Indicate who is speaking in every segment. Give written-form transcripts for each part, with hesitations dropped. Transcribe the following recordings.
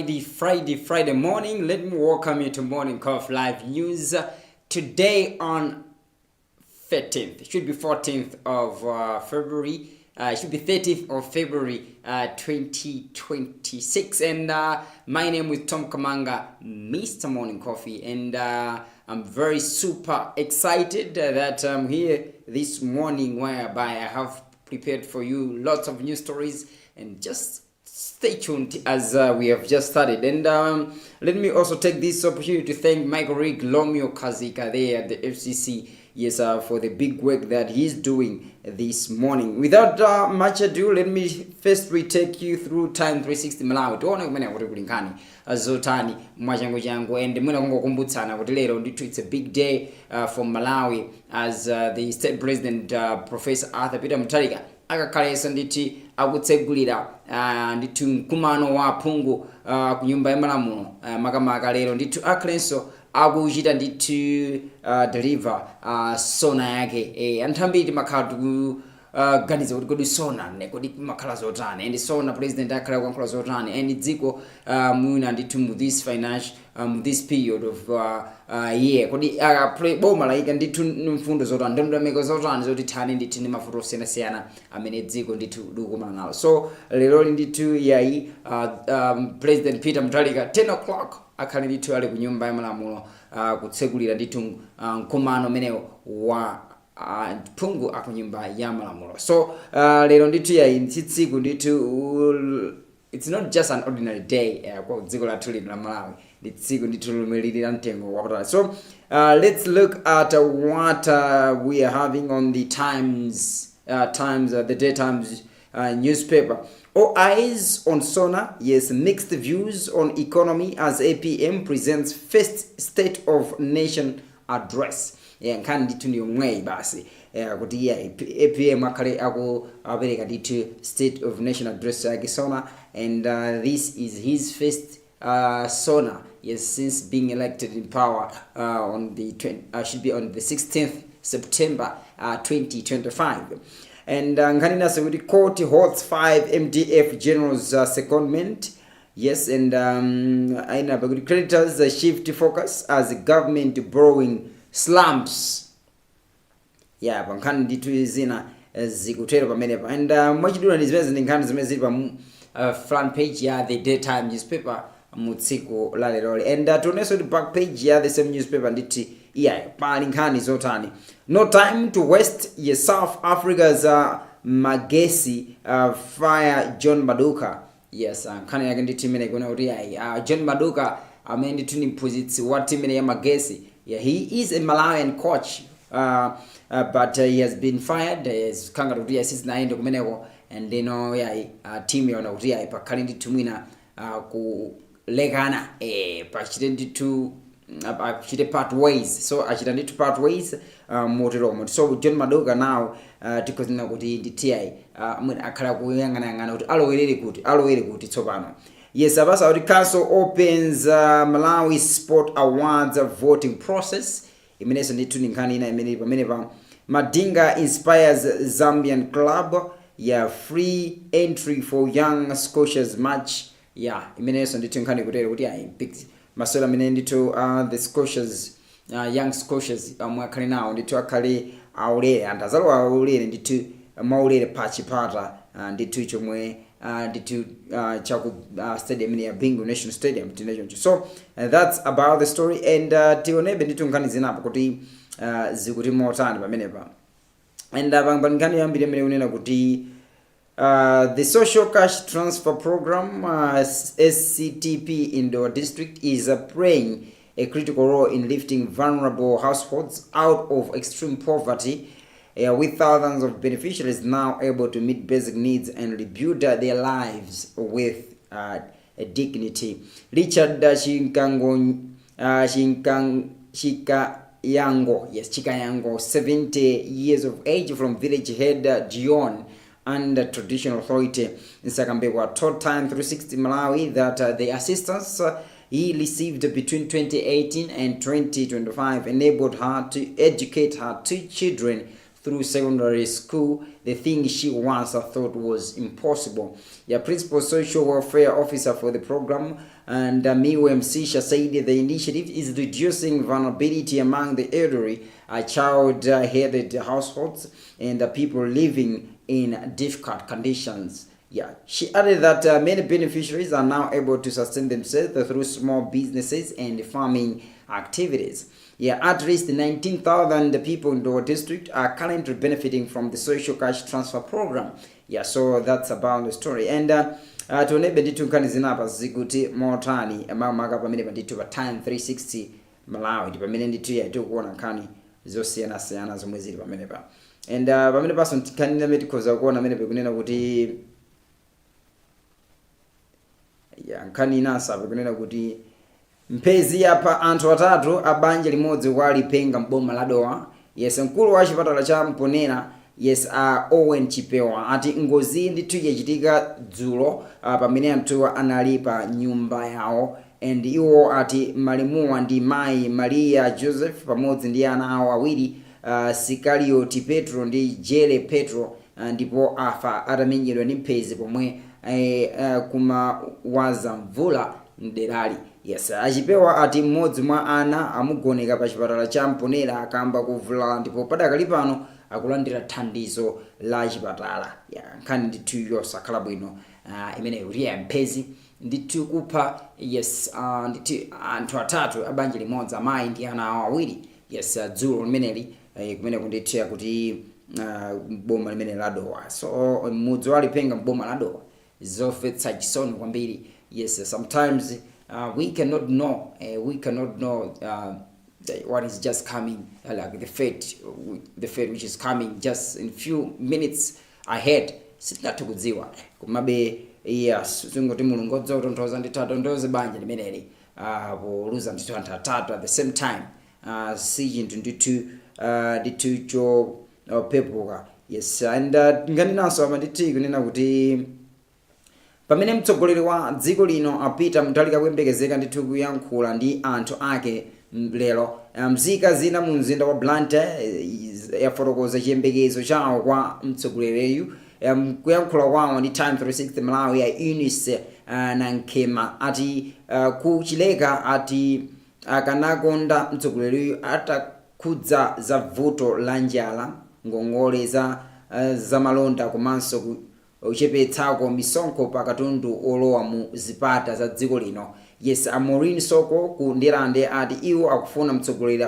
Speaker 1: Friday morning. Let me welcome you to Morning Cough Live News. Today on 13th, it should be 14th of February. It should be 30th of February 2026. And my name is Tom Kamanga, Mr. Morning Coffee. And I'm very super excited that I'm here this morning, whereby I have prepared for you lots of news stories, and just stay tuned as we have just started. And let me also take this opportunity to thank Michael Rick Lomio Kazika there at the FCC, for the big work that he's doing this morning. Without much ado, let me first retake you through Time 360 Malawi. Tuone kumene kuti kuli nkhani zotani mwachangu changu, and mwina kungokumbutsana kuti lero ndithu it's a big day for Malawi as the state president Professor Arthur Peter Mutharika akakhalenso nditi akutsegulira ndithu mkumano wa phungu ku nyumba ya malamulo makamaka lero ndithu akhalenso akuchita ndithu deliver sona yake. Anthu ambiri makhala ganiza kuti kodi sona kodi makhala zotani, and sona president akhala kuyankhula zotani, and dziko mwina ndithu mu this financial this period of year kodi boma laika ndithu mfundo zotani, ndondomeko zotani zoti thani ndithu ni mafuto osiyanasiyana amene dziko ndithu likukumana nawo. So lero ndithu yayi President Peter Mutharika 10 o'clock akhali ndithu ali ku nyumba ya malamulo kutsegulira ndithu mkumano menewo wa phungu akunyumba ya malamulo. So lero ndithu yayi tsiku ndithu it's not just an ordinary day kwa dziko lathu lino la Malawi, tsiku ndithu lumelirira mtengo wakutali. So let's look at what we are having on the the Day Times newspaper. All eyes on Sona, mixed views on economy as APM presents first State of Nation address. Nkhani ndithu ndiyo mweyi basi kuti APM akhale apereka ndithu State of Nation address yake Sona, and this is his first Sona since being elected in power on the should be on the 16th September 2025. And nkhani nase kuti court holds 5 MDF generals secondment. And aina kuti creditors shift focus as government borrowing slumps. Pankhani ndithu zina zikutero pamenepa. And mwachidula ndi zimene ndi nkhani zimene zili pa front page ya the Daytime newspaper mutsiku la lero. And tionenso the back page ya the same newspaper nditi pali nkhani zotani. No time to waste. South Africa's Magesi fire John Maduka. Nkhani yake nditi imene kuna kuti John Maduka amene ndithu ni mphunzitsi wa timu ya Magesi. He is a Malawian coach, but he has been fired. He's kanga kuti since naende kumeneko, and team yona kuti pakhali ndithu mwina kulegana pachite ndithu achite part ways. So achita ndithu part ways moteromo. So John Maduka now tikozina kuti nditi mwina akhala kuyangana kuti alowere kuti tsopano. Abasa kuti council opens Malawi Sport Awards voting process. Imeneso ndithu ni nkhani ina imene pamene pa Madinga inspires Zambian club. Free entry for young Scotia's match. Imeneso ndithu nkhani kutero kuti masola amene ndithu the Scotia's young Scotia's mwakhali nawo ndithu akhali aulere, and azalowa aulere ndithu maulere pachipata ndithu chomwe ndithu chaku stadium ya Bingu National Stadium tinacho. So that's about the story, and tionebe ndithu nkhani zinapo kuti zikuti motani pamenepa. And nkhani yambiri imene unena kuti the social cash transfer program SCTP in the district is playing a critical role in lifting vulnerable households out of extreme poverty, with thousands of beneficiaries now able to meet basic needs and rebuild their lives with dignity. Richard Chikayango, 70 years of age, from village head Dion under traditional authority in Sakambekwa, told Time 360 Malawi that the assistance he received between 2018 and 2025 enabled her to educate her 2 children through secondary school, the thing she once thought was impossible. The principal social welfare officer for the program, and Miwe Msisha said the initiative is reducing vulnerability among the elderly, child-headed households, and the people living in difficult conditions. Yeah, she added that many beneficiaries are now able to sustain themselves through small businesses and farming activities. Yeah, at least 19,000 people in the district are currently benefiting from the social cash transfer program. Yeah, so that's about the story. And tionebe ndithu nkhani zinapa zikuti motani mamaka pamene pandithu pa time 360 Malawi ndi pamene ndithu yaitu kuona nkhani zosiyanasiyana zomwe zili pamene pa. And pamene paso nkhani lamene tikhoza kuona pamene pekunena kuti nkhani inasa pekunena kuti mpezi yapa anthu atatu abanja limodzi kwa lipenga mboma la Dowa. Yes, mkulu wa chipatala cha Mponera, yes, Owen Chipewa ati ngozi ndithu yachitika dzulo pamene anthu analipa nyumba yawo, and iwo ati malimuwa ndi mayi Maria Joseph pamodzi ndi ana awo awiri, Sikarioti Petro ndi Jere Petro, ndipo afa atamenyedwa ndi mpezi pomwe kumawaza mvula mderali. Yes, Achipewa ati mmodzi mwa ana amugoneka pa chipatala cha Mponera akamba kuvula, ndipo padakali pano akulandira thandizo la chipatala. Nkhani ndithu yosakhala bwino imene uriya mpezi ndithu kupha. Yes, ndithu anthu atatu abanja limodzi, amayi ndi ana awo awiri. Yes, dzulo limeneli kumene kundithu kuti boma limene la Dowa. So mudzi wa lipenga mboma la Dowa zofetsa chisoni kwambiri. Yes, sometimes we cannot know what is just coming, like the fate which is coming just in few minutes ahead. Sitingatikudziwa kumabe. Yes, singoti Mulungu odzotonthoza ndithu atondoze banja limeneli poluza ndithu anthu atatu at the same time. Si chinthu ndithu chopepuka. Yes, and nganinaso apa ndithu kunena kuti pamene mtsogoleri wa dziko lino apita mtalika kuyembekezeka ndithu kuyankhula ndi anthu ake lero, mzika zina mu mzinda wa Blantyre yafotokoza chiyembekezo chawo kwa mtsogoleriyu. Kuyankhula kwawo ndi time 360 Malawi ya iliyonse Nankhema ati kuchileka ati akanakonda mtsogoleriyu atakhudza za vuto la njala, ngongole za malonda komanso uchepetsako misonkho pa katundu olowa mu zipata za dziko lino. Yes, Amorini Soko ku Ndirande ati iwo akufuna mtsogoleri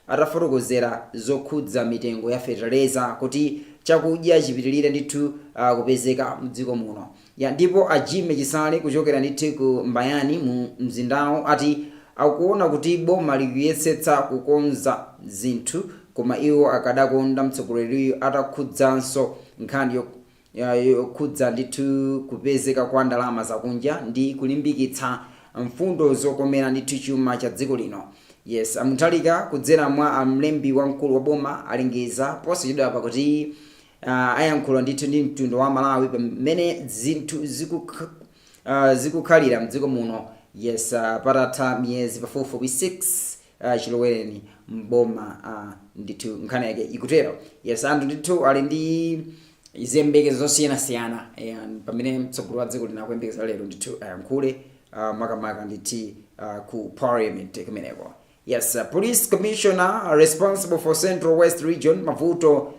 Speaker 1: atafotokozera zokhudza mitengo ya fertilizer kuti chakudya chipitirire ndithu kupezeka mdziko muno. Ndipo Ajime Chisale kuchokera ndithu ku Mbayani mu mzindawo ati akuona kuti boma likuyesetsa kukonza zinthu, koma iwo akadakonda mtsogoleri atakhudzanso nkhani yokhudza ndithu kupezeka kwa ndalama zakunja ndi kulimbikitsa mfundo zokomera ndithu chuma cha dziko lino. Yes, amuthalika kudzera mwa mlembi wamkulu wa boma alengeza posachedwa pakuti ayankhula ndithu ndi mtundu wa Malawi pamene zinthu zikukhalira mdziko muno. Yes, patatha miyezi pafupifupi 6 chilowereni mboma ndithu nkhani yake ikutero. Yes, anthu ndithu ali ndi izembekezo zosiyanasiyana pamene mtsogoleri wa dziko lino akuyembekeza lero ndithu ayankhule makamaka ndithu ku parliament kumeneko. Yes, police commissioner responsible for Central West region Mavuto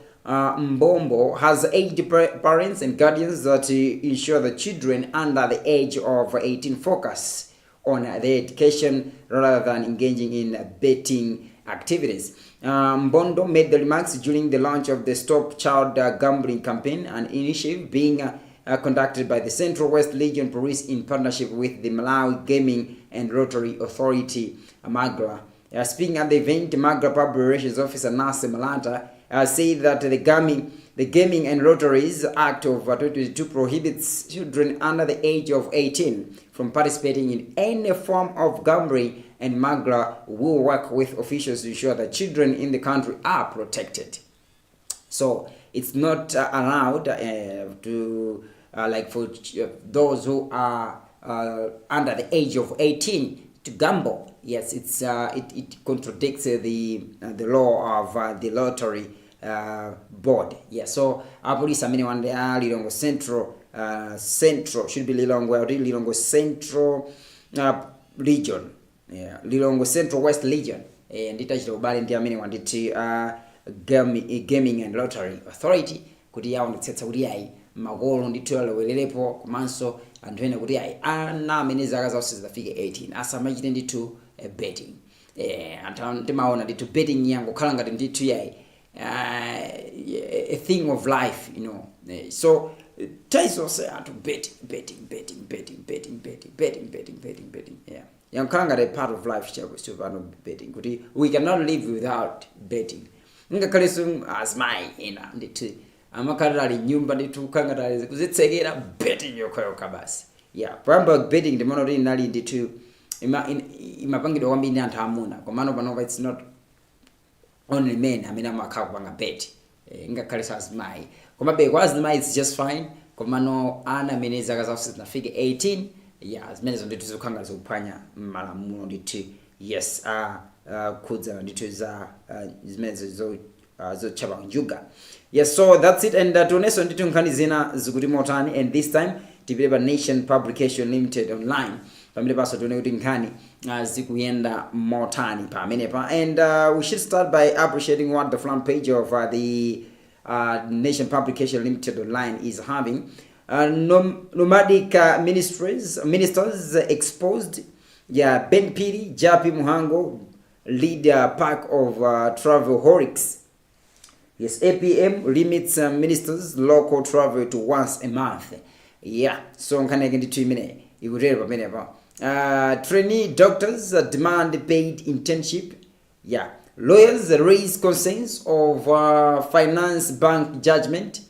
Speaker 1: Mbombo has 8 parents and guardians that ensure the children under the age of 18 focus on their education rather than engaging in betting activities. Mbondo made the remarks during the launch of the Stop Child Gambling campaign, an initiative being conducted by the Central West Region Police in partnership with the Malawi Gaming and Lottery Authority, MAGRA. Speaking at the event, MAGRA Public Relations Officer Nafe Malata said that the Gaming and Lotteries Act of 2022 prohibits children under the age of 18 from participating in any form of gambling, and MAGRA will work with officials to ensure that children in the country are protected. So it's not allowed to like for those who are under the age of 18 to gamble. Yes, it contradicts the law of the lottery board. Yeah, so police amene wande Lilongwe Central Central, should be Lilongwe Central region, yeah, Lilongwe Central West region, nditachita ubale ndi amene wanditi Gaming and Lottery Authority kuti yaonetsetsa kuti ayi makolo ndithu alowererepo komanso anthu ene kuti ayi ana amene zaka zawo sizidafike 18 asamachite ndithu betting. Anthu timaona ndithu betting yangokhala ngati ndithu yayi a thing of life, you know. So taizonse anthu betting, yeah. Yankhala ngati a part of life chako still betting kuti we cannot live without betting. Ngakhaleso azimai ena ndithu amakhala ali nyumba ndithu kangati kuzitsekera betting yokhayoka basi. Yeah, pamba betting ndimaona kuti inali ndithu imapangidwa kwambiri ndi anthu amuna, komano panopa it's not only men amene amakhala kupanga bet, ngakhaleso azimai. Komabe kwa azimai it's just fine, komano ana amene zaka zawo sizinafike 18, yeah, zimenezo ndithu zikukhala zikuphwanya malamulo ndithu. Yes, okhudza ndithu za zimenezo zochapa njuga. Yes, so that's it, and tionenso ndithu nkhani zina zikuti motani, and this time tipite pa Nation Publication Limited online pamene paso tione kuti nkhani zikuyenda motani pamene pa. And we should start by appreciating what the front page of the Nation Publication Limited online is having. Nomadic ministers exposed. Yeah, Ben Piri, Japi Muhango lead pack of travel horics. Yes, APM limits ministers local travel to once a month. Yeah, so nkhani yake ndithu imene ikutero pamene pa. Trainee doctors demand paid internship. Yeah, lawyers raise concerns of finance bank judgment.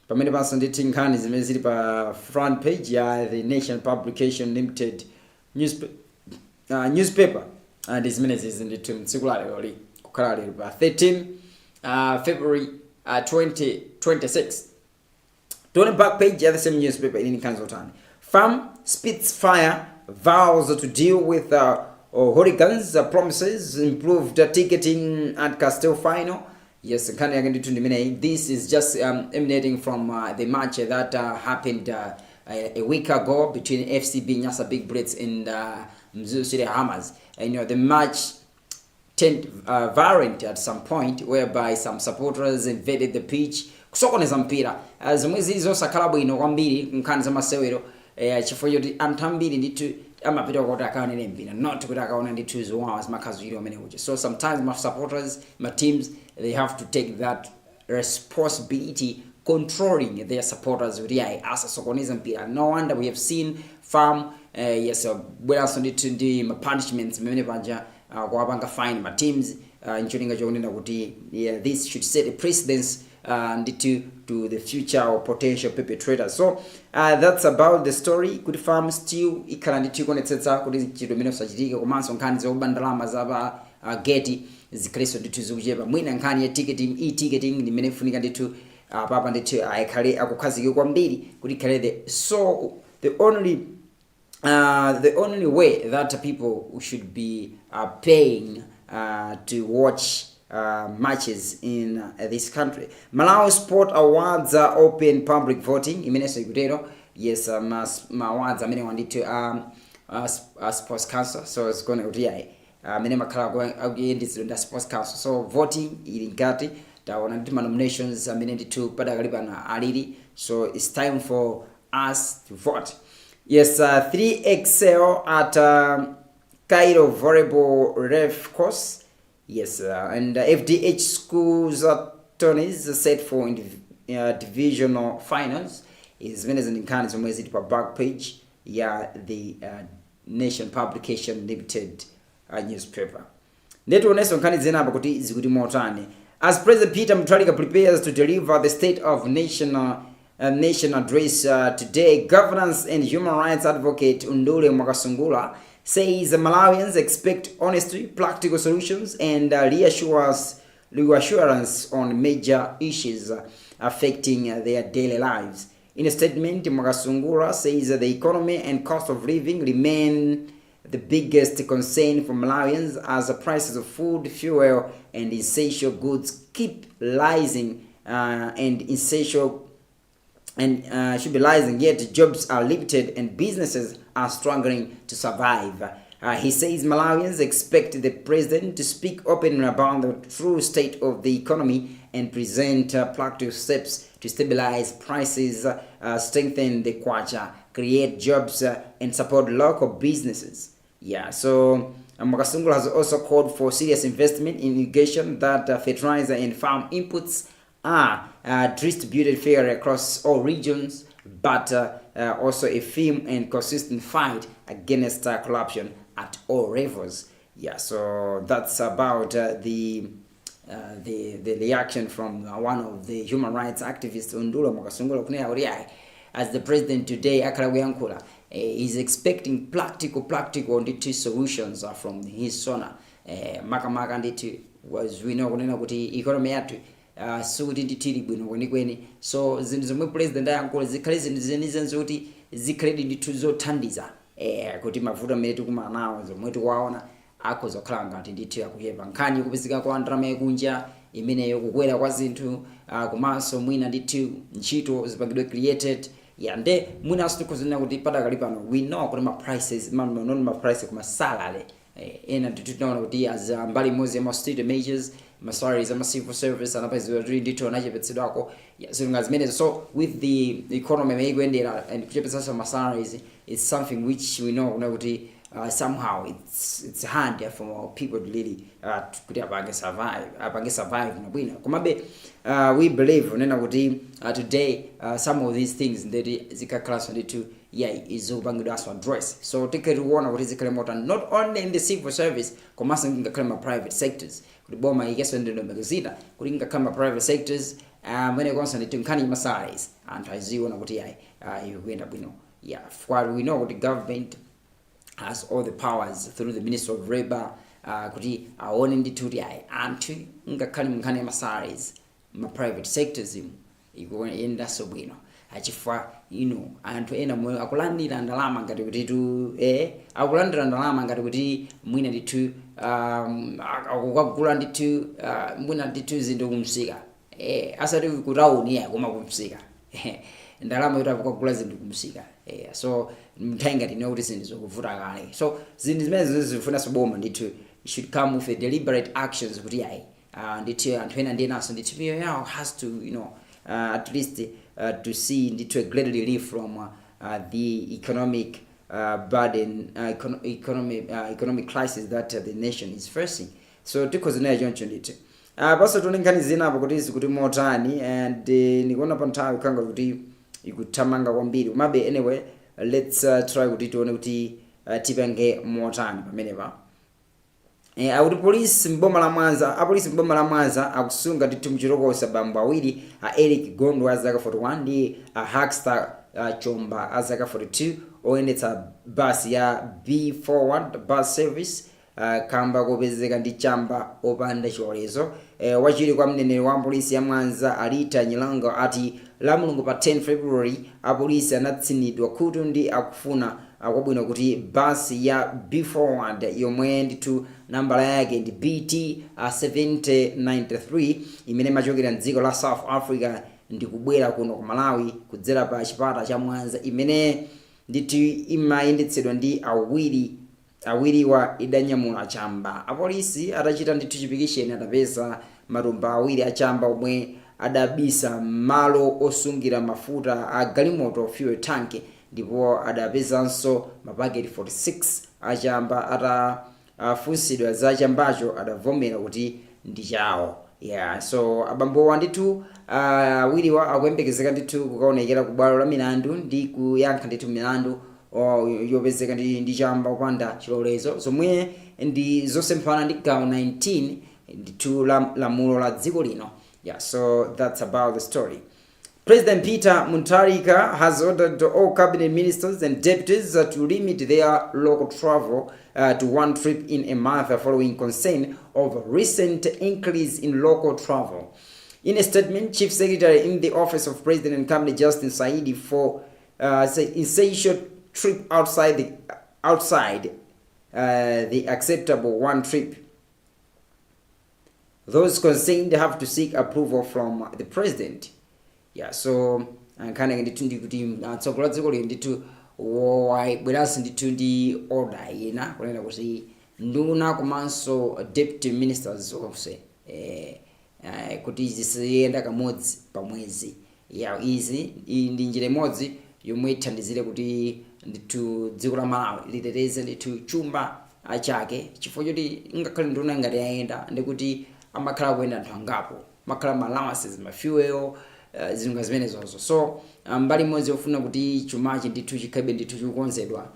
Speaker 1: Pamene panso ndithu nkhani zimene zili pa front page ya the Nation Publication Limited newspaper, and this minutes is in the tsiku la lero kukhala lero pa 13 February 2026. To the back page of the same newspaper in Kanzotani. Farm spits fire, vows to deal with hurricanes, promises improved ticketing at Castel Final. Yes, this is just emanating from the match that happened a week ago between FCB Nyasa Big Blitz and Mzulu City Hammers. And you know, the match turned violent at some point, whereby some supporters invaded the pitch. Kusokoneza mpira zomwe zilizo sakhala bwino kwambiri nkhani za masewero chifukwa choti anthu ambiri ndithu amapita kuti akaonere mpira, not kuti akaona ndithu zowawa zimakhazikira amene uja. So sometimes my supporters, my teams, they have to take that responsibility controlling their supporters kuti ayi asasokoneza mpira. No wonder we have seen farm yes bweranso ndithu ndi punishments mmene panja kuwapanga fine my teams ncholinga chokunena kuti this should set a precedence to the future or potential perpetrators. So that's about the story. Kuti farm still ikhala ndithu konetsetsa kuti chito mene usachitike, komanso nkhani zobandalama za gate zikaleso ndithu zikuchepa. Mwina nkhani ya ticketing, e-ticketing ndi mene funika ndithu papa ndithu ayikhale akukhazike kwambiri kuti ikhale the only way that people should be paying to watch matches in this country. Malawi Sport Awards open public voting. Imeneso ikutero. Yes, awards amene wandithu Sports Council. So it's going to be amene makhala kuyendetsedwa ndi Sports Council. So voting ili ngati taona ndithu nominations amene ndithu padakali pana alili. So it's time for us to vote. Yes, 3 excel at Cairo volleyball ref course. Yes, and FDH schools attorneys set for divisional finals. Is Venezuelan nkhani zomwe zili pa back page ya the Nation Publication Limited newspaper. Netionenso nkhani zina kuti zikuti motani. As President Peter Mutharika prepares to deliver the State of Nation address today, governance and human rights advocate Undule Mwakasungula says Malawians expect honesty, practical solutions, and reassurance on major issues affecting their daily lives. In a statement, Mwakasungula says the economy and cost of living remain the biggest concern for Malawians as the prices of food, fuel, and essential goods keep rising, and essential and should be rising, yet jobs are limited and businesses are struggling to survive. He says Malawians expect the president to speak openly about the true state of the economy and present practical steps to stabilize prices, strengthen the kwacha, create jobs, and support local businesses. Yeah, so Makasungula has also called for serious investment in irrigation, that fertilizer and farm inputs are distributed fairly across all regions, but also a firm and consistent fight against corruption at all levels. Yeah, so that's about the reaction from one of the human rights activists Undula Makasungula kunena kuti as the president today akhala kuyankhula is expecting practical ndithu solutions from his sona makamaka ndithu was we know kunena kuti economy yathu sukuti ndithili bwino kwenikweni, so zinthu zomwe president ayankhula zikhale zinthu zenizenso kuti zikhale ndithu zothandiza kuti mavuto amene tikumana nawo zomwe tikuwaona akhoza kukhala ngati ndithu akuchepa. Nkhani kupezeka kwa ndalama yakunja imeneyo, kukwera kwa zinthu komanso mwina ndithu ntchito zipangidwe created nde mwina sitikuzina kuti padakali pano we know kuti ma prices ma prices kuma salary ena ndithu tinaona kuti as mbali imodzi ya ma state majors ma salaries ama civil service anapezedwa kuti ndithu anachepetsedwako zilunga zimenezo. So with the economy mayikuyendera and kuchepetsa ma salaries, it's something which we know kuti somehow it's hard for people to really kuti apange survive na bwino. Komabe we believe nena kuti today some of these things ndeti zikakhala ndithu izopangidwa to address, so take kuona kuti zikhale mota not only in the civil service komanso ngakhale ma private sectors kuti boma ikeso ndendo megazita kuti ngakhale ma private sectors when it comes to nkhani ma salaries anthu aziona kuti ikuyenda bwino. For we know the government has all the powers through the Minister of Labor kuti aone ndithu kuti anthu ngakhale nkhani ya ma salaries ma private sectors ikuyenda so bwino achifwa anthu ena moyo akulandira ndalama ngati kuti akulandira ndalama ngati kuti mwina ndithu akukagula ndithu mwina ndithu zinthu kumsika asati kutauni koma kumsika ndalama yoti akukagula zinthu kumsika so mthenga tino kuti zinthu zokuvuta kale, so zinthu zimene zifuna soboma ndithu should come with a deliberate actions kuti ndithu anthu ena ndi naso ndithu yawo has to at least to see ndithu a great relief from the economic burden, economic crisis that the nation is facing. So tikozinayo choncho ndithu paso tone nkhani zina apo kuti zikuti motani and nikuona pa nthawi kanga kuti ikuthamanga kwambiri. Komabe anyway let's try kuti tione kuti tipange motani pamenepa. Akuti polisi mboma la Mwanza akusunga ndithu mchirokosa bambo awiri Eric Gondo azaka 41 ndi Hackstar Chomba azaka 42 oyendetsa basi ya B41 bus service kamba kopezeka ndi chamba opanda chilolezo. Wachiri kwa mneneri wa polisi ya Mwanza Alita Nyilango ati la Mulungu pa 10 February apolisi anatsinidwa kuti ndi akufuna kwabwino kuti basi ya B41 yomwe ndithu nambala yake ndi BT 7093 imene machokera mdziko la South Africa ndi kubwera kuno ku Malawi kudzera pa chipata cha Mwanza imene ndithu imayendetsedwa ndi awiriwa idanyamula chamba. Apolisi atachita ndithu chipikisheni atapeza matumba awiri achamba omwe adabisa malo osungira mafuta a galimoto fuel tank, ndipo adapezanso mapaketi 46 achamba. Afunsidwa za chambacho adavomera kuti ndi chawo. So abambo ndithu awiriwa akuyembekezeka ndithu kukaonekera ku bwalo la milandu ndi kuyankha ndithu milandu yopezeka ndi chamba opanda chilolezo zomwe ndi zosemphana ndi gawo 19 ndithu lamulo la dziko lino. So that's about the story. President Peter Mutharika has ordered all cabinet ministers and deputies to limit their local travel to one trip in a month following concern of recent increase in local travel. In a statement, Chief Secretary in the Office of President and Cabinet Justin Saidi for essential trip outside the acceptable one trip. Those concerned have to seek approval from the president. So nkhani ndithu ndi kuti tsogola dziko lino ndithu wabweranso ndithu ndi order ina kunena kuti nduna komanso deputy ministers onse kuti zisiyenda kamodzi pamwezi ya izi ndi njira imodzi yomwe ithandizire kuti ndithu dziko la Malawi liteteze ndithu chuma chake, chifukwa choti ngakhale nduna ngati yayenda ndikuti amakhala kuyenda anthu angapo, makhala ma allowances, ma fuel, zilunga zimenezozo. So mbali imodzi yofuna kuti chumachi ndithu chikhabe ndithu chikukonzedwa,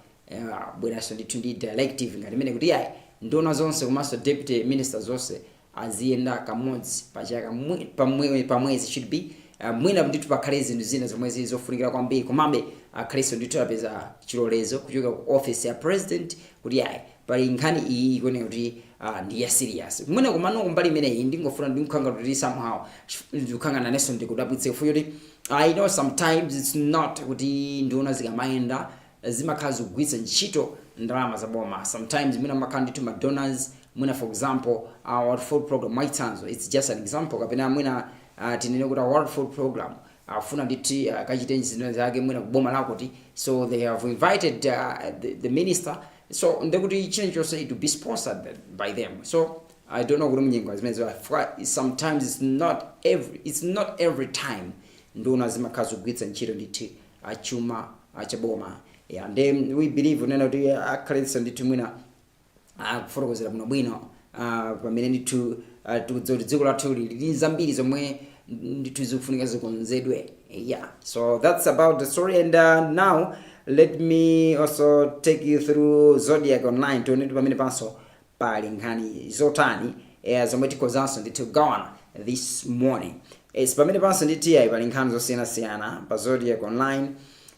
Speaker 1: bweranso ndithu ndi directive ngati imene kuti yayi nduna zonse komanso deputy ministers zonse aziyenda kamodzi pachaka pamwezi should be mwina ndithu pakhale zinthu zina zomwe zizofunikira kwambiri komabe akhaleso ndithu apeza chilolezo kuchoka ku office ya president kuti yayi pali nkhani iyi ikuoneka kuti ndi ya serious. Mwina komano kumbali imene iyi ndingofuna ndikukhanga kuti somehow ndikukhanga naneso ndikudabwitse kufuyo kuti I know sometimes it's not kuti nduna zikamayenda zimakhala zikugwiritsa ntchito ndalama za boma. Sometimes mwina makhala ndithu ma donors, mwina for example our food program mwaitanzo, it's just an example, kapena mwina tinene kuti our food program afuna ndithu kachitenji zino zake mwina kuboma lako kuti so they have invited the minister, so ndekuti chine chose to be sponsored by them. So I don't know kuti mnyengo zimene sometimes it's not every time nduna zimakhala zikugwiritsa ntchito ndithu chuma chaboma. Yeah, and then we believe unena kuti akhalenso ndithu mwina kufotokozera bwino pamene ndithu dziko lathu lili zambiri zomwe ndithu zikufunika zikonzedwe. Yeah, so that's about the story. And now let me also take you through Zodiac Online to need pamene panso pali nkhani zotani zomwe tikozanso ndithu gawana this morning. Pamene panso ndithu pali nkhani zosiyanasiyana pa Zodiac Online.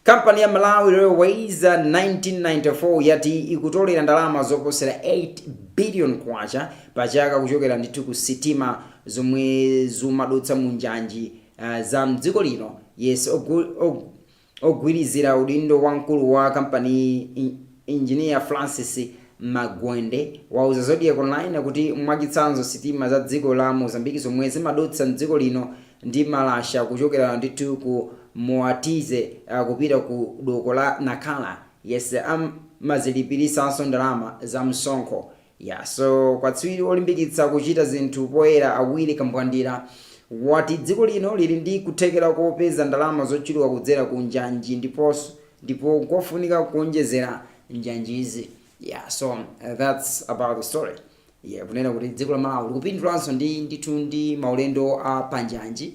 Speaker 1: Company ya Malawi Railways 1994 yati ikutolera ndalama zoposera 8 billion kwacha pachaka kuchokera ndithu ku sitima zomwe zumadutsa munjanji za mdziko lino. Yes, ogwirizira udindo wamkulu wa company engineer Francis Magwende wauza Zodiac Online kuti mwachitsanzo sitima za dziko la Mozambique zomwe zimadutsa mdziko lino ndi malasha kuchokera ndithu ku Moatize kupita ku doko la Nakala. Yes, mazilipirisanso ndalama za msonkho. Yeah, so kwatswiri olimbikitsa kuchita zinthu poyera awiri kambwandira wati dziko lino lili ndi kuthekera kopeza ndalama zochuluka kudzera ku njanji ndipo kofunika kuonjezera njanjizi. Yeah, so that's about the story. Yeah, kunena kuti dziko la Malawi likupindulanso ndithu ndi maulendo a panjanji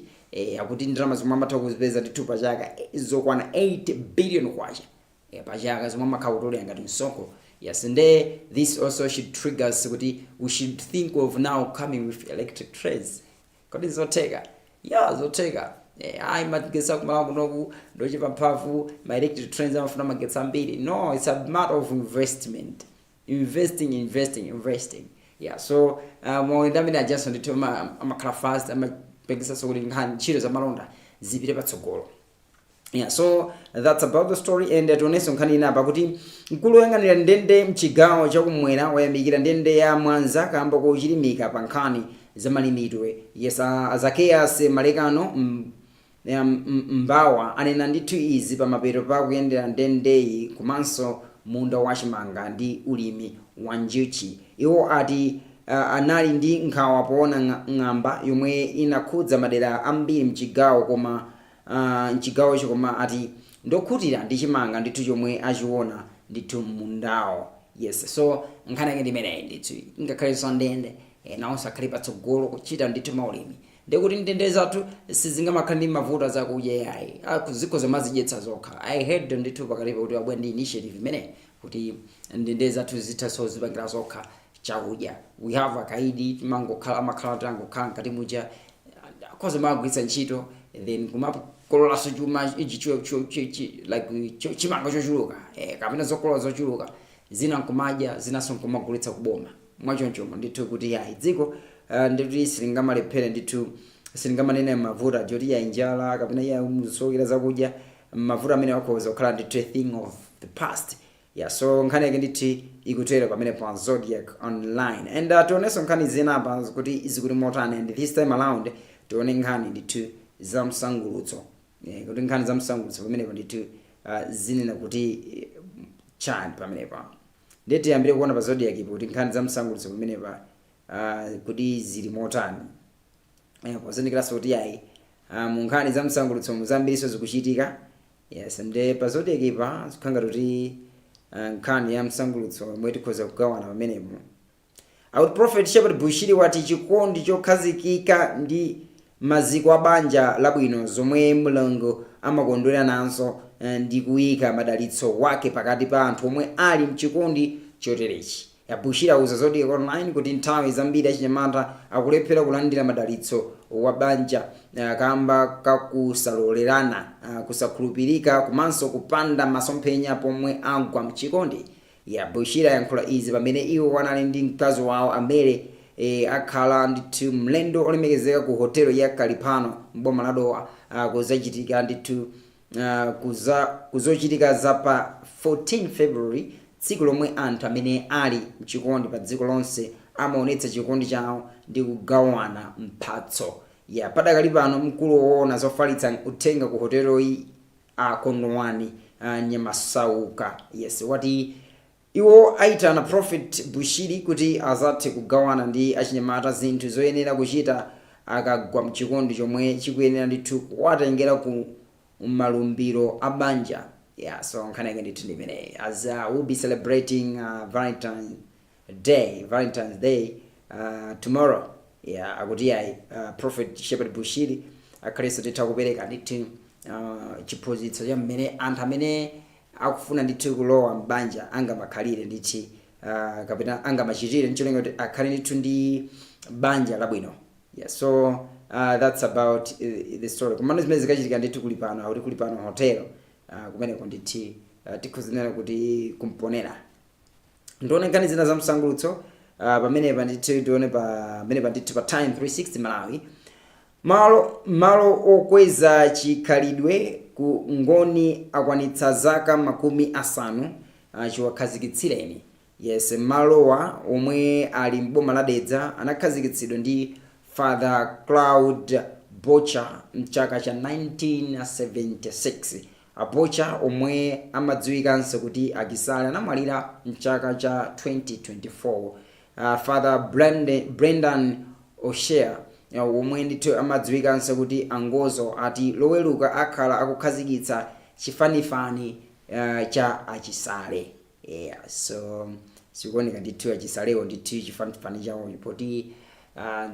Speaker 1: akuti ndalama zomwe amatha kuzipeza ndithu pachaka zokwana 8 billion kwacha pachaka zomwe amakhala kutolera ngati msonkho. Yes, and this also should trigger us kuti we should think of now coming with electric trains. Kodi zoteka? Yeah, zoteka. I magetsa kumala kunoku ndochepa mphamvu ma electric trains amafuna magetsa ambiri. No, it's a matter of investment. Investing. Yeah, so mwendamina just ndithu amakhala fast amapengesa so kuti nkhani ntchito za malonda zipite patsogolo. Yeah, so that's about the story. And tionenso nkhani ina pakuti mkulu woyang'anira ndende mchigawo chakumwera wayamikira ndende ya Mwanza kamba kochilimika pa nkhani za malimitwe. Yes, Zacchaeus Malekano Mbawa anena ndithu izi pa mapeto pa kuyendera ndendeyi komanso munda wa chimanga ndi ulimi wa njuchi. Iwo ati anali ndi nkhawa poona ng'amba yomwe inakhudza madera ambiri mchigawo koma mchigawo chokoma ati ndokhutira ndi chimanga ndithu chomwe achiona ndithu mundawo. Yes, so nkhani yake ndimeneyi ndithu ingakhalenso ndende nawonso akhale patsogolo kuchita ndithu maulimi ndekuti ndende zathu sizingamakhala ndi mavuto zakudya yayi zikho zomazidyetsa zokha. I heard ndithu pakalipo kuti abwe ndi initiative imene kuti ndende zathu zithaso zipangira zokha chakudya. We have akaidi mangokhala amakhala tangokhala ngati muja koza magwitsa ntchito then kumakolola chuma like chimanga chochuluka kapena zokolola zochuluka zina nkumadya zinaso nkumagulitsa kuboma mwachoncho ndithu kuti yayi dziko ndithu silingamalephera ndithu silingamanene mavuto joti ya njala kapena ya msokera zakudya mavuto amene akhoza kukhala ndithu a thing of the past. Yeah, so nkhani yake ndithu ikutera pamene pa Zodiac Online. And tionenso nkhani zina apa kuti izikuti motani, and this time around tione nkhani ndithu za msangulutso kuti nkhani za msangulutso pamenepa ndithu zinena kuti chani pamenepa. Ndeti yambire kuona pa zodiac kuti nkhani za msangulutso pamenepa kuti zili motani. Pozindikiraso kuti yayi mu nkhani za msangulutso muzambiriso zikuchitika. Yes, nde pa zodiac pa zikhanga kuti nkhani ya msangulutso mwe tikhoza kugawana pamenepo. Out Prophet Shepherd Bushiri wati chikondi chokhazikika ndi maziko a banja labwino zomwe Mulungu amakondwera nazo ndi kuyika madalitso wake pakati pa anthu omwe ali mchikondi choterechi. Bushiri auza Zodiac Online kuti nthawi zambiri achinyamata akulephera kulandira madalitso wa banja kamba kakusalolerana, kusakhulupirika komanso kupanda masomphenya pomwe agwa mchikondi. Bushiri yankhula izi pamene iwo anali ndi mkazi wawo amene akhala ndithu mlendo olemekezeka ku hotelo ya Kalipano mboma la Dowa kuzachitika ndithu kuzochitika za pa 14 February, tsiku lomwe anthu amene ali mchikondi pa dziko lonse amaonetsa chikondi chawo ndi kugawana mphatso. Padakali pano mkulu woona zofalitsa uthenga ku hotelo iyi Lowani Nyamasauka wati iwo aitana Prophet Bushiri kuti azathe kugawana ndi achinyamata zinthu zoyenera kuchita akagwa mchikondi chomwe chikuyenera ndithu kuwatengera ku malumbiro a banja. So nkhani yake ndithu ndimene as we'll be celebrating Valentine's Day tomorrow. Akuti yayi Prophet Shepherd Bushiri akhaleso titha kupereka ndithu chiphunzitso cha mmene anthu amene akufuna ndithu kulowa mbanja angamakhalire ndithu kapena angamachitire ndicholinga kuti akhale ndithu ndi banja labwino. So that's about the story. Kumene zimene zikachitika ndithu kuli pano hotel kumeneko ndithu tikhuzinena kuti kumponera. Ndione nkhani zina za msangulutso pamenepa ndithu tione pamenepa ndithu pa Time 360 Malawi. Malo okweza chikhalidwe ku ngoni akwanitsa zaka 50 chiwakhazikitsireni. Malowa omwe ali mboma la Dedza anakhazikitsidwa ndi Father Cloud Bocha mchaka cha 1976. Bocha omwe amadziwikanso kuti akisala anamwalira mchaka cha 2024. Father Brendan O'Shea omwe ndithu amadziwikanso kuti angozo ati loweluka akhala akukhazikitsa chifanifani cha achisale. So sikuoneka ndithu achisalewo ndithu chifanifani chawo poti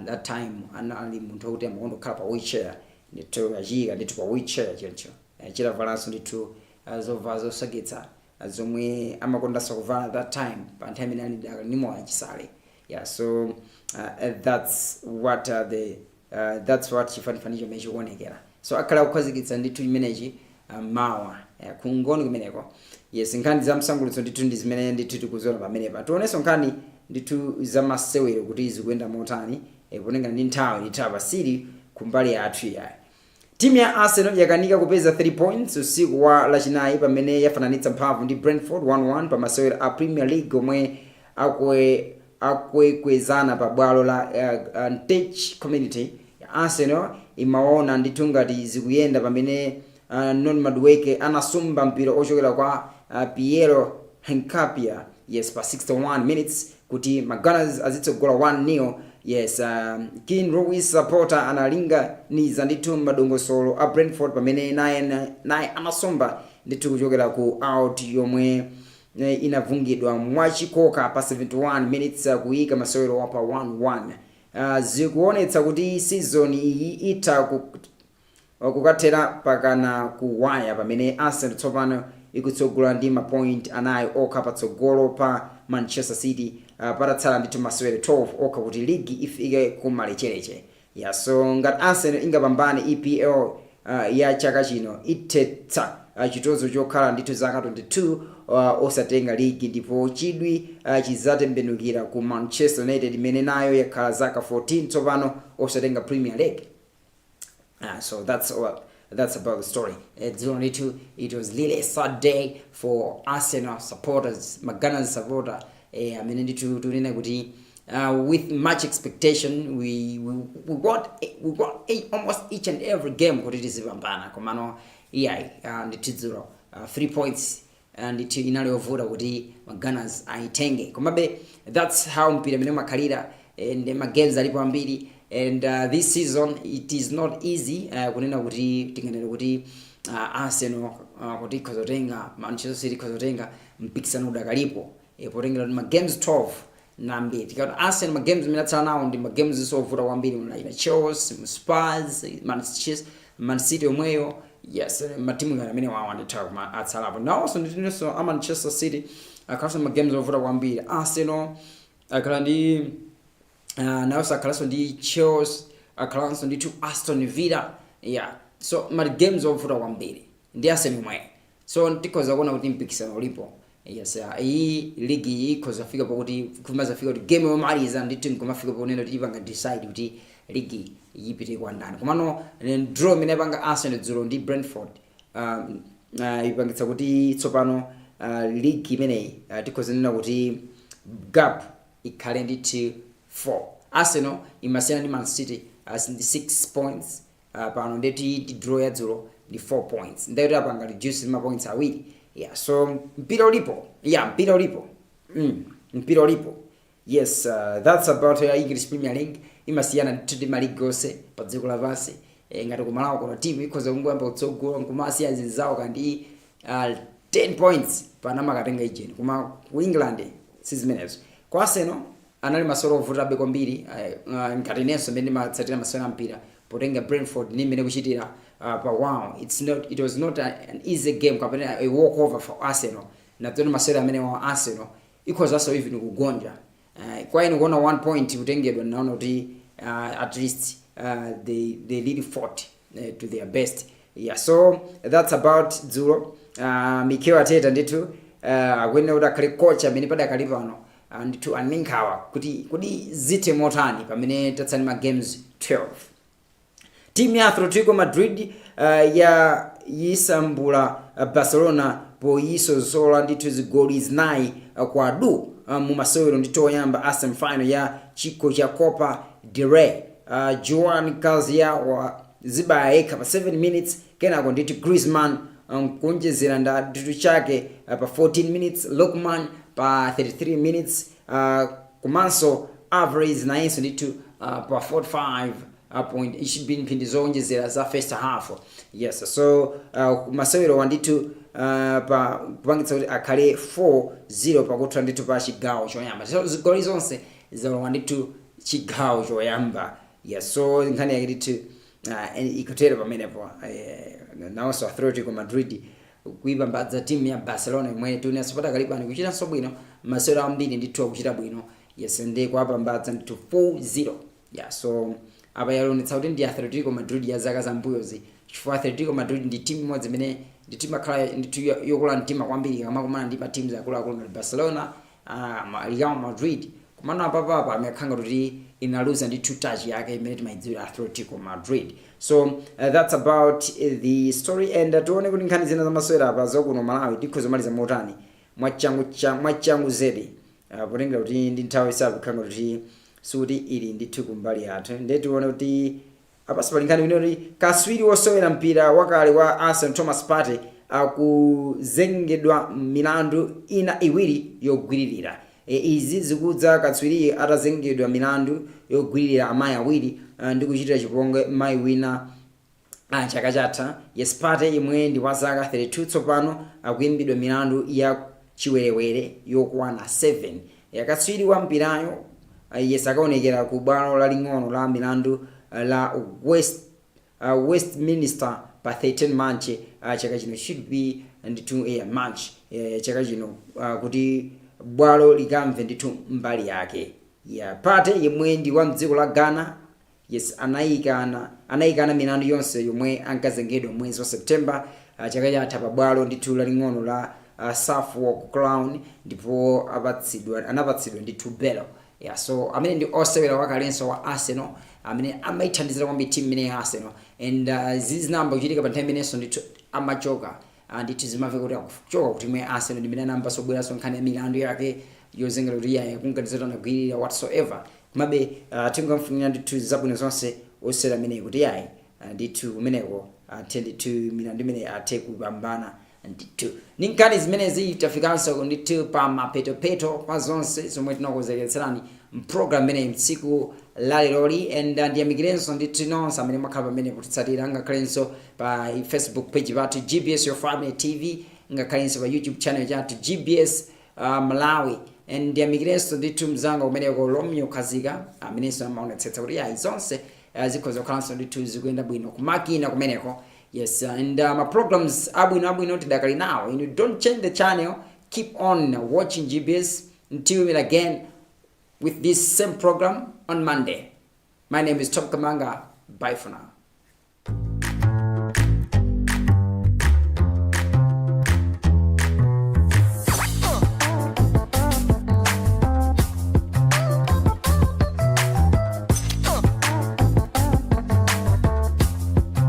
Speaker 1: that time anali munthu wokuti amakondokhala pa wheelchair ndithu achiyika ndithu pa wheelchair choncho chidavalanso ndithu zovala zosakitsa zomwe amakondanso kuvala that time pa nthawi imene ali ndi moyo achisale. So that's what chifanifani chomwe chikuonekera. So akhala kukhazikitsa ndithu imenechi mawa kungoni kumeneko. Nkhani za msangulutso ndithu ndi zimene ndithu tikuziona pamenepa. Tionenso nkhani ndithu za masewero kuti zikuyenda motani ponenga ndi nthawi pasiri kumbali yathu yayi. Timu ya Arsenal yakanika kupeza 3 points usiku wa lachinayi pamene yafananitsa mphamvu ndi Brentford 1-1 pa masewero a Premier League omwe akwekwezana pa bwalo la Ntech Community. Arsenal imaona ndithu ngati zikuyenda pamene Non Madueke anasumba mpira ochokera kwa Piero Hincapié pa 61 minutes kuti Gunners azitsogola 1-0. King Ruiz supporter analinganiza ndithu madongosolo a Brentford pamene naye anasomba ndithu kuchokera ku out yomwe inavungidwa mwachikoka pa 71 minutes kuyika masewero wa pa 1-1. Zikuonetsa kuti season iyi ita kukathera pakana kuwaya pamene Arsenal tsopano ikutsogola ndi mapoint anayi okha patsogolo pa Manchester City patatsala ndithu masewero 12 okha kuti ligi ifike kumalechereche. So ngati Arsenal ingapambane EPL ya chaka chino ithetsa chitozo chokhala ndithu zaka 22 osatenga ligi ndipo chidwi chizatembenukira ku Manchester United imene nayo yakhala zaka 14 tsopano osatenga Premier League. So that's about the story. It was really a sad day for Arsenal supporters, Gunners supporter. Amene ndithu tunena kuti with much expectation. We want almost each and every game kuti tizipambana komano ndi tidziro 3 points and inali yovuta kuti Gunners aitenge komabe that's how mpira mene makhalira and ma games alipo ambiri and this season it is not easy kunena kuti tinganene kuti Arsenal kuti ikhozotenga Manchester City ikhozotenga mpikisano udakalipo potengera ma games 12 nambiri tikati Arsenal ma games minatsala nawo ndi ma games sovuta kwambiri ina Chelsea, Spurs, Man City omweyo. Yes, matimu ngana mene wawo ndithawa atsalapo nawonso nditinso Manchester City akhalanso ma games ovuta kwambiri. Arsenal akhala ndi nawonso akhalanso ndi Chelsea akhalanso ndi Aston Villa. So ma games ovuta kwambiri ndi Arsenal mwe so ndikhoza kuona kuti mpikisano ulipo. Yes, iyi ligi iyi ikhoza fika pakuti kumaza fika kuti game yomaliza nditi nkomafika ponena kuti ipanga decide kuti ligi yipite kwa ndani komano draw imene panga Arsenal dzulo ndi Brentford ipangitsa kuti tsopano ligi imeneyi tikhoza nena kuti gap ikhale ndi 4. Arsenal imasiyana ndi Man City ndi 6 points pano ndeti draw ya dzulo ndi 4 points ndeti apanga reduce ma points awiri. So mpira ulipo. Mpira ulipo. Yes, that's about English Premier League. Imasiyana ndi maligi onse pa dziko lapansi ngati kumalawo kuna team ikhoza kungwamba utsogolo nkumasiya azinzawo kandi 10 points panama katenga ijeni kuma ku England sizimenezo. Kwa Arsenal anali masoro ovutabe kwambiri ngati nenso mmene matsatira masoro mpira potenga Brentford ni mmene kuchitira pa wow it was not an easy game kapena a walk over for Arsenal na tena masoro amene wa Arsenal ikhoza so even kugonja kwa ino kuona 1 point kutengedwa naona kuti at least they really fought to their best. So that's about dzulo. Mikel Arteta nditu kwene udakhale coach amene padakali pano nditu aninkawa kuti zite motani pamene tatsani ma games 12. Timu ya Atletico Madrid yisambula Barcelona poyiso zola nditu zigoli zinayi kwa du mu masewero ndito oyamba ASEAN final ya chiko cha Copa del Rey. Joan Garcia wa zibayeka pa 7 minutes kenako nditi Griezmann kunjezera nda nditu chake pa 14 minutes, Lookman pa 33 minutes, komanso Alvarez na yenso nditu pa 45 point it should be mphindi zonjezera za first half. Yes, so masewero wanditu pa kupangitsa kuti akhale 4-0 pakuthwa nditu pa chigawo choyamba. So zigoli zonse zalowa nditu chigawo choyamba. Yes, so nkhani yake nditu ikutera pamenepo nawonso Atletico Madrid kuipambadza timu ya Barcelona imwe tunaso padakalipani kuchita so bwino masewero ambiri nditu akuchita bwino. Yes, ndi kuapambadza nditu 4-0. So apa yalonetsa kuti ndi Atletico Madrid ya zaka zambuyozi chifukwa Atletico Madrid ndi timu imodzi imene ndi timu akhala nditu yokula mtima kwambiri kama kumana ndi timu zakulu ngati Barcelona, Real Madrid kumana apa amakhanga kuti inaluza ndi 2 touch yake imene timayidziwira Atletico Madrid. So that's about the story and tuone kuti nkhani zina za masewera apa zokuno Malawi tikhoza maliza motani mwachangu zedi potengera kuti ndi nthawi sakukhanga kuti suti ili ndithu kumbali yathu ndetione kuti apasi pali nkhani kuti kaswiri wosewera mpira wakale wa Arsenal Thomas Partey akuzengedwa milandu ina iwiri yogwiririra. Izi zikudza katswiri atazengedwa milandu yogwiririra amayi awiri ndi kuchitira chipongwe mayi wina chaka chatha. Yes, Partey imwe ndi wa zaka 32 tsopano akuyimbidwa milandu ya chiwerewere yokwana 7. Katswiri wa mpirayo yes akaonekera ku bwalo laling'ono la milandu la Westminster pa 13 March chaka chino. Should be nditu March chaka chino kuti bwalo likamve nditu mbali yake. Partey yemwe ndi wa mdziko la Ghana. Yes, anayikana milandu yonse yomwe ankazengedwa mwezi wa September chaka chatha pa bwalo nditu laling'ono la Suffolk Crown ndipo anapatsidwa nditu belo. So amene ndi osewera wakalenso wa Arsenal amene amaithandizira kwambiri timu imene ya Arsenal and zizi namba kuchitika pa nthawi imenenso ndithu amachoka ndithu zimave kuti akuchoka kuti imwe Arsenal ndimene anamba sobweranso nkhani ya milandu yake yozenga loriya yakunganizira nagwirira whatsoever mabe tingamfunira ndithu zabwino zonse osera amene kuti yayi ndithu kumeneko ndithu milandu imene athe kupambana ndithu ni nkhani zimenezi tafikanso ndithu pa mapetopeto kwa zonse zomwe tinakuzeretserani mprogram imene mtsiku la leroli and ndiyamikirenso ndithu nonse amene mwakhala pamene kutitsatira ngakhalenso pa Facebook page pathu GBS Your Family TV ngakhalenso pa YouTube channel chathu GBS Malawi and ndiyamikirenso ndithu mzanga umeneko Lomyo Khazika amenenso amaonetsetsa kuti yayi zonse zikhoza kukhalanso ndithu zikuyenda bwino kumakina kumeneko. Yes, and my programs abwino tidakali now. You don't change the channel. Keep on watching GBS until we meet again with this same program on Monday. My name is Takulandirani. Bye for now.